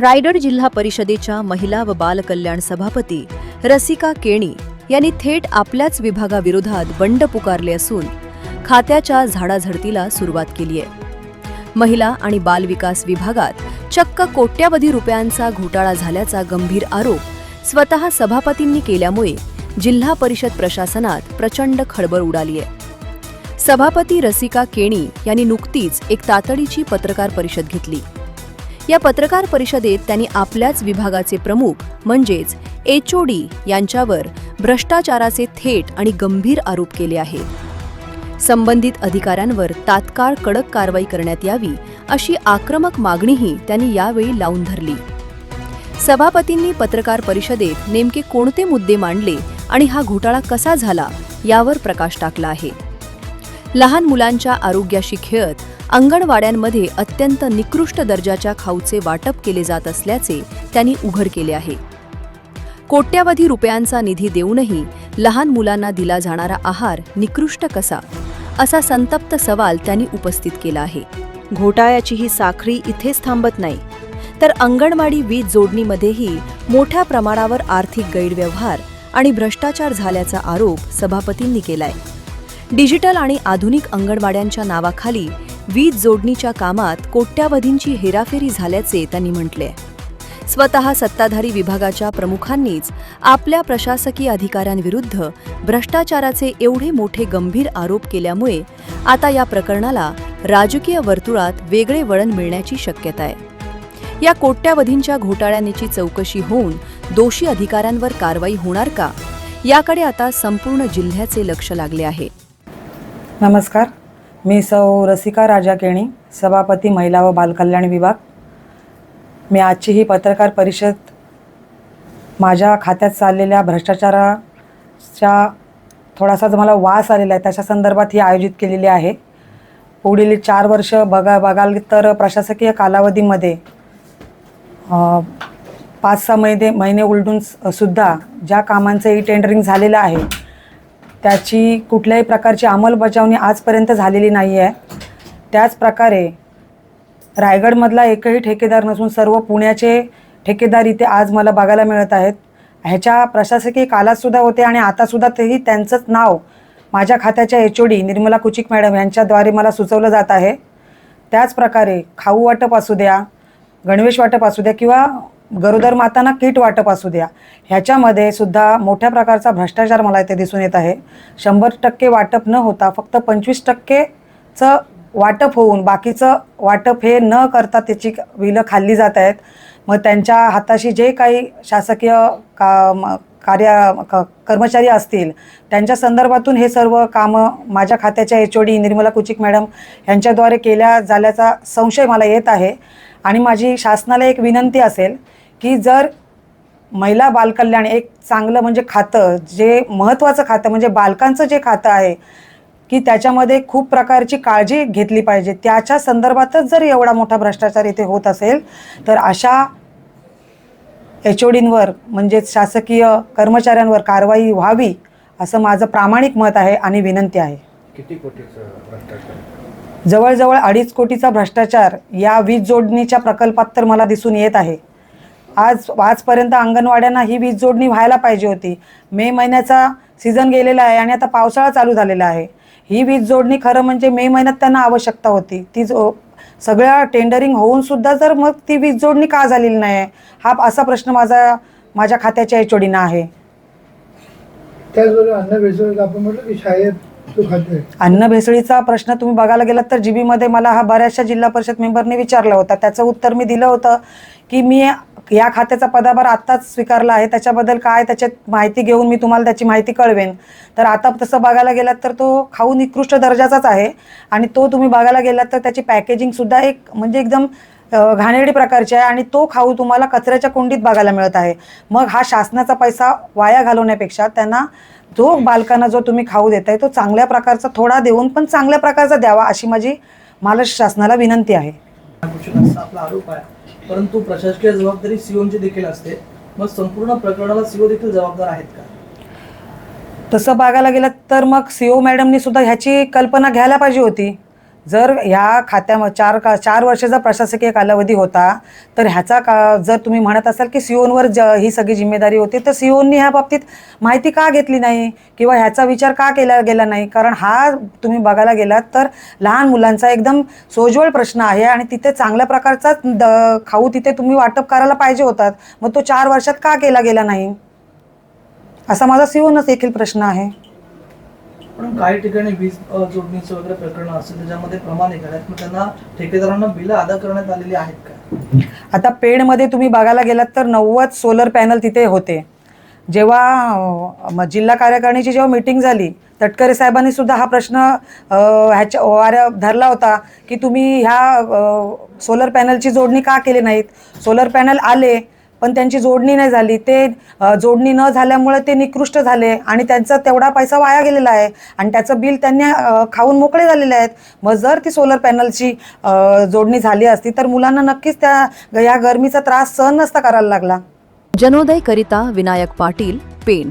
रायगड जिल्हा परिषदेच्या महिला व बाल कल्याण सभापती रसिका केणी यांनी थेट आपल्याच विभागाविरोधात बंड पुकारले असून खात्याच्या झाडाझडतीला सुरुवात केली आहे। महिला आणि बाल विकास विभागात चक्क कोट्यावधी रुपयांचा घोटाळा झाल्याचा गंभीर आरोप स्वतः सभापतींनी केल्यामुळे जिल्हा परिषद प्रशासनात प्रचंड खळबळ उडाली आहे। सभापती रसिका केणी यांनी नुकतीच एक तातडीची पत्रकार परिषद घेतली। या पत्रकार परिषदेत त्यांनी आपल्याच विभागाचे प्रमुख म्हणजेच HOD यांच्यावर भ्रष्टाचाराचे थेट आणि गंभीर आरोप केले आहेत। संबंधित अधिकाऱ्यांवर तात्काळ कडक कारवाई करण्यात यावी अशी आक्रमक मागणीही त्यांनी यावेळी लावून धरली। सभापतींनी पत्रकार परिषदेत नेमके कोणते मुद्दे मांडले आणि हा घोटाळा कसा झाला यावर प्रकाश टाकला आहे। लहान मुलांच्या आरोग्याशी खेळत अंगणवाड्यांमध्ये अत्यंत निकृष्ट दर्जाच्या खाऊचे वाटप केले जात असल्याचे त्यांनी उघड केले आहे। कोट्यावधी रुपयांचा निधी देऊनही लहान मुलांना दिला जाणारा आहार निकृष्ट कसा असा संतप्त सवाल त्यांनी उपस्थित केला आहे। घोटाळ्याची ही साखळी इथेच थांबत नाही, तर अंगणवाडी वीज जोडणीमध्येही मोठ्या प्रमाणावर आर्थिक गैरव्यवहार आणि भ्रष्टाचार झाल्याचा आरोप सभापतींनी केलाय। डिजिटल आणि आधुनिक अंगणवाड्यांच्या नावाखाली वीज जोडणीच्या कामात कोट्यावधींची हेराफेरी झाल्याचे त्यांनी म्हटले। स्वतः सत्ताधारी विभागाच्या प्रमुखांनीच आपल्या प्रशासकीय अधिकाऱ्यांविरुद्ध भ्रष्टाचाराचे एवढे मोठे गंभीर आरोप केल्यामुळे आता या प्रकरणाला राजकीय वर्तुळात वेगळे वळण मिळण्याची शक्यता आहे। या कोट्यावधींच्या घोटाळ्यांची चौकशी होऊन दोषी अधिकाऱ्यांवर कारवाई होणार का याकडे आता संपूर्ण जिल्ह्याचे लक्ष लागले आहे। नमस्कार, मी सौ रसिका राजा केणी, सभापती महिला व बालकल्याण विभाग। मी आजची ही पत्रकार परिषद माझ्या खात्यात चाललेल्या भ्रष्टाचाराच्या थोडासा जो मला वास आलेला आहे त्याच्या संदर्भात ही आयोजित केलेली आहे। पुढील 4 वर्ष बघाल तर प्रशासकीय कालावधीमध्ये 5-6 महिने उलटून सुद्धा ज्या कामांचं टेंडरिंग झालेलं आहे त्याची कुठल्याही प्रकारची अंमलबजावणी आजपर्यंत झालेली नाही आहे। त्याच प्रकारे रायगडमधला एकही ठेकेदार नसून सर्व पुण्याचे ठेकेदार इथे आज मला बघायला मिळत आहेत। ह्याच्या प्रशासकीय कालातसुद्धा होते आणि आतासुद्धा तेही त्यांचंच नाव माझ्या खात्याच्या HOD निर्मला कुचिक मॅडम यांच्याद्वारे मला सुचवलं जात आहे। त्याच प्रकारे खाऊ वाटप असू द्या, गणवेश वाटप असू द्या किंवा गरोदर मातांना किट वाटप असू द्या, ह्याच्यामध्ये सुद्धा मोठ्या प्रकारचा भ्रष्टाचार मला इथे दिसून येत आहे। 100% वाटप न होता फक्त 25%चं वाटप होऊन बाकीचं वाटप हे न करता त्याची बिलं खाल्ली जात आहेत। मग त्यांच्या हाताशी जे काही शासकीय कर्मचारी असतील त्यांच्या संदर्भातून हे सर्व कामं माझ्या खात्याच्या HOD निर्मला कुचिक मॅडम यांच्याद्वारे केल्या झाल्याचा संशय मला येत आहे। आणि माझी शासनाला एक विनंती असेल की जर महिला बालकल्याण एक चांगलं म्हणजे खातं, जे महत्त्वाचं खातं म्हणजे बालकांचं जे खातं आहे की त्याच्यामध्ये खूप प्रकारची काळजी घेतली पाहिजे, त्याच्या संदर्भातच जर एवढा मोठा भ्रष्टाचार इथे होत असेल तर अशा HODंवर म्हणजेच शासकीय कर्मचाऱ्यांवर कारवाई व्हावी असं माझं प्रामाणिक मत आहे आणि विनंती आहे। किती कोटीचा भ्रष्टाचार? जवळजवळ 2.5 कोटीचा भ्रष्टाचार या वीज जोडणीच्या प्रकल्पात तर मला दिसून येत आहे। आजपर्यंत अंगणवाड्यांना ही वीज जोडणी व्हायला पाहिजे होती। मे महिन्याचा सीझन गेलेला आहे आणि आता पावसाळा चालू झालेला आहे। ही वीज जोडणी खरं म्हणजे मे महिन्यात त्यांना आवश्यकता होती, ती सगळ्या टेंडरिंग होऊन सुद्धा जर मग ती वीज जोडणी का झालेली नाही हा असा प्रश्न माझ्या खात्याच्या HODना आहे। त्याचबरोबर अन्न भेसळीचा आपण म्हटलं की शाळेत अन्न भेसळीचा प्रश्न तुम्ही बघायला गेलात तर GB मला हा बऱ्याचशा जिल्हा परिषद मेंबरने विचारला होता। त्याचं उत्तर मी दिलं होतं की मी या खात्याचा पदाभार आत्ताच स्वीकारला आहे, त्याच्याबद्दल काय त्याच्यात माहिती घेऊन मी तुम्हाला त्याची माहिती कळवेन। तर आता तसं बघायला गेलात तर तो खाऊ निकृष्ट दर्जाचाच आहे आणि तो तुम्ही बघायला गेलात तर त्याची पॅकेजिंगसुद्धा एक म्हणजे एकदम घाणेरडी प्रकारची आहे आणि तो खाऊ तुम्हाला कचऱ्याच्या कुंडीत बघायला मिळत आहे। मग हा शासनाचा पैसा वाया घालवण्यापेक्षा त्यांना जो बालकांना जो तुम्ही खाऊ देताय तो चांगल्या प्रकारचा थोडा देऊन पण चांगल्या प्रकारचा द्यावा अशी मला शासनाला विनंती आहे। आपला आरोप आहे, परंतु प्रशासकीय जबाबदारी COची देखील असते। मग संपूर्ण प्रकरणाला CO देखील जबाबदार आहेत का? तसं बघायला गेलं तर मग CO मॅडमनी सुद्धा ह्याची कल्पना घ्यायला पाहिजे होती। जर ह्या चार वर्षाचा प्रशासकीय कालावधी होता, तर ह्याचा जर तुम्ही म्हणत असाल की सीओंवर ही सगळी जिम्मेदारी होती, तर सीओंनी ह्या बाबतीत माहिती का घेतली नाही किंवा ह्याचा विचार का केला गेला नाही? कारण हा तुम्ही बघायला गेलात तर लहान मुलांचा एकदम सोज्वळ प्रश्न आहे आणि तिथे चांगल्या प्रकारचा खाऊ तिथे तुम्ही वाटप करायला पाहिजे होतात. मग तो 4 वर्षात का केला गेला नाही, असा माझा सीओनच देखील प्रश्न आहे. पण काही ठिकाणी वीज जोडणीचं वगैरे प्रकरण असतं त्याच्यामध्ये प्रमाणिक आहेत, मग त्यांना ठेकेदारांना बिलं अदा करण्यात आलेली आहेत का? आता पेडमध्ये तुम्ही बघायला गेलात तर 90 सोलर पॅनल तिथे होते. जेव्हा जिल्हा कार्यकारिणीची जेव्हा मीटिंग झाली, तटकरे साहेबांनी सुद्धा हा प्रश्न धरला होता की तुम्ही ह्या सोलर पॅनलची जोडणी का केली नाहीत. सोलर पॅनल आले पण त्यांची जोडणी नाही झाली. ते जोडणी न झाल्यामुळे ते निकृष्ट झाले आणि त्यांचा तेवढा पैसा वाया गेलेला आहे आणि त्याचं बिल त्यांनी खाऊन मोकळे झालेले आहेत. मग जर ती सोलर पॅनलची जोडणी झाली असती तर मुलांना नक्कीच या गरमीचा त्रास सहन नसता करायला लागला. जनोदय करिता विनायक पाटील, पेण.